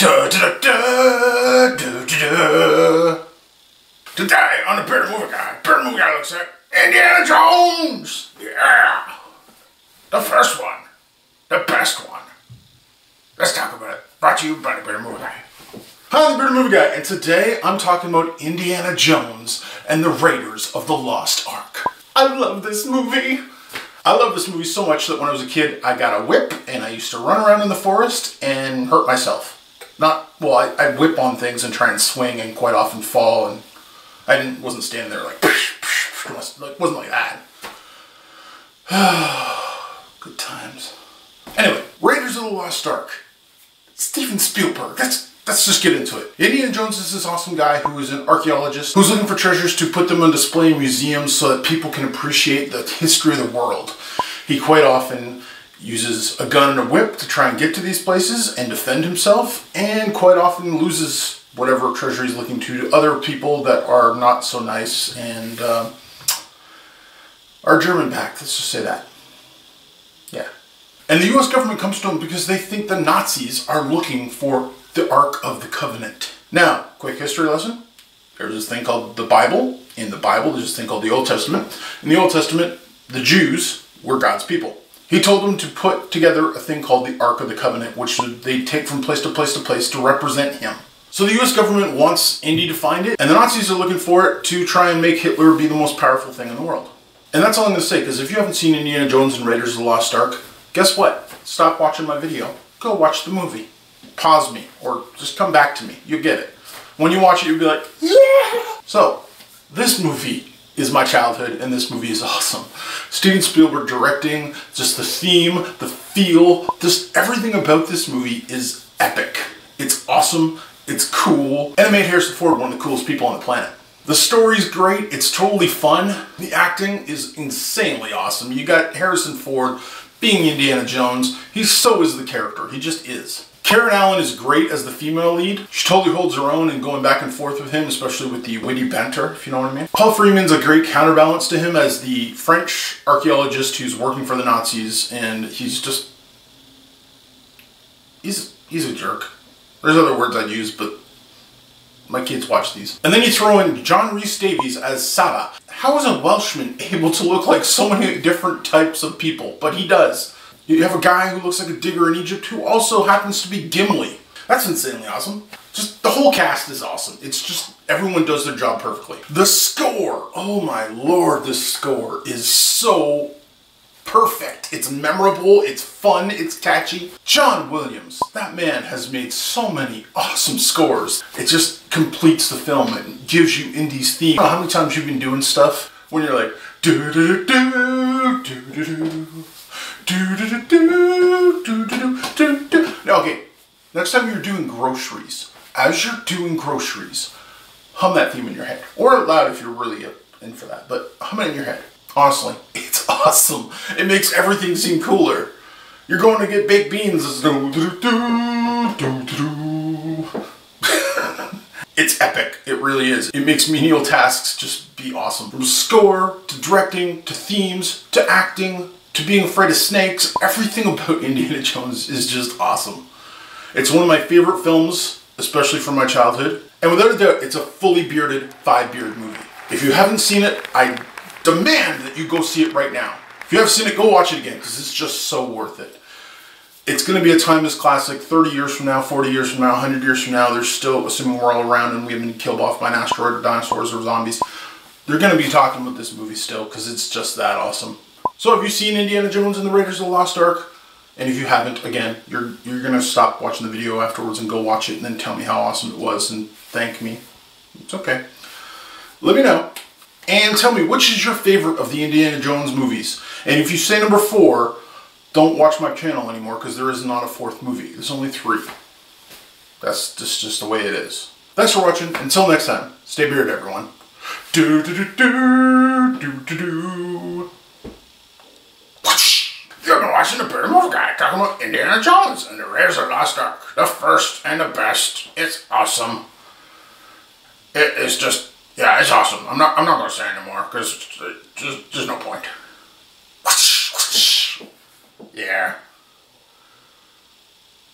Da, da, da, da, da, da. Today on the Bearded Movie Guy looks at Indiana Jones! Yeah! The first one. The best one. Let's talk about it. Brought to you by the Bearded Movie Guy. Hi, the Bearded Movie Guy, and today I'm talking about Indiana Jones and the Raiders of the Lost Ark. I love this movie. I love this movie so much that when I was a kid, I got a whip and I used to run around in the forest and hurt myself. I'd whip on things and try and swing and quite often fall, and I wasn't standing there like, it wasn't like that. Good times. Anyway, Raiders of the Lost Ark. Steven Spielberg. Let's just get into it. Indiana Jones is this awesome guy who is an archaeologist who's looking for treasures to put them on display in museums so that people can appreciate the history of the world. He quite often uses a gun and a whip to try and get to these places and defend himself, and quite often loses whatever treasure he's looking to other people that are not so nice and are German-backed. Let's just say that. Yeah. And the US government comes to him because they think the Nazis are looking for the Ark of the Covenant. Now, quick history lesson. There's this thing called the Bible. In the Bible, there's this thing called the Old Testament. In the Old Testament, the Jews were God's people. He told them to put together a thing called the Ark of the Covenant, which they take from place to place to place to represent him. So the US government wants Indy to find it, and the Nazis are looking for it to try and make Hitler be the most powerful thing in the world. And that's all I'm going to say, because if you haven't seen Indiana Jones and Raiders of the Lost Ark, guess what? Stop watching my video. Go watch the movie. Pause me, or just come back to me. You get it. When you watch it, you'll be like, yeah! So, this movie is my childhood, and this movie is awesome. Steven Spielberg directing, just the theme, the feel, just everything about this movie is epic. It's awesome, it's cool, and it made Harrison Ford one of the coolest people on the planet. The story's great, it's totally fun, the acting is insanely awesome. You got Harrison Ford being Indiana Jones, so is the character, he just is. Karen Allen is great as the female lead. She totally holds her own and going back and forth with him, especially with the witty banter, if you know what I mean. Paul Freeman's a great counterbalance to him as the French archaeologist who's working for the Nazis, and he's a jerk. There's other words I'd use, but my kids watch these. And then you throw in John Rhys Davies as Saba. How is a Welshman able to look like so many different types of people? But he does. You have a guy who looks like a digger in Egypt who also happens to be Gimli. That's insanely awesome. Just the whole cast is awesome. It's just everyone does their job perfectly. The score, oh my lord, the score is so perfect. It's memorable, it's fun, it's catchy. John Williams, that man has made so many awesome scores. It just completes the film and gives you Indy's theme. I don't know how many times you've been doing stuff when you're like, do do do do do do do. Okay, next time you're doing groceries, as you're doing groceries, hum that theme in your head. Or out loud if you're really in for that, but hum it in your head. Honestly, it's awesome. It makes everything seem cooler. You're going to get baked beans. It's epic. It really is. It makes menial tasks just be awesome. From score, to directing, to themes, to acting, to being afraid of snakes, everything about Indiana Jones is just awesome. It's one of my favorite films, especially from my childhood. And without a doubt, it's a fully bearded, five-beard movie. If you haven't seen it, I demand that you go see it right now. If you haven't seen it, go watch it again, because it's just so worth it. It's going to be a timeless classic 30 years from now, 40 years from now, 100 years from now. There's still, assuming we're all around and we haven't been killed off by an asteroid or dinosaurs or zombies, they're going to be talking about this movie still, because it's just that awesome. So have you seen Indiana Jones and the Raiders of the Lost Ark? And if you haven't, again, you're going to stop watching the video afterwards and go watch it and then tell me how awesome it was and thank me. It's okay. Let me know. And tell me, which is your favorite of the Indiana Jones movies? And if you say number 4, don't watch my channel anymore, because there is not a 4th movie. There's only 3. That's just the way it is. Thanks for watching. Until next time, stay bearded, everyone. Do do do do do do do. You've been watching the Bearded Movie Guy talking about Indiana Jones and the Raiders of the Lost Ark. The first and the best. It's awesome. It is just, yeah, it's awesome. I'm not going to say anymore, because there's no point. Yeah.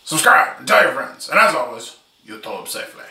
subscribe, and tell your friends. And as always, you told them safely.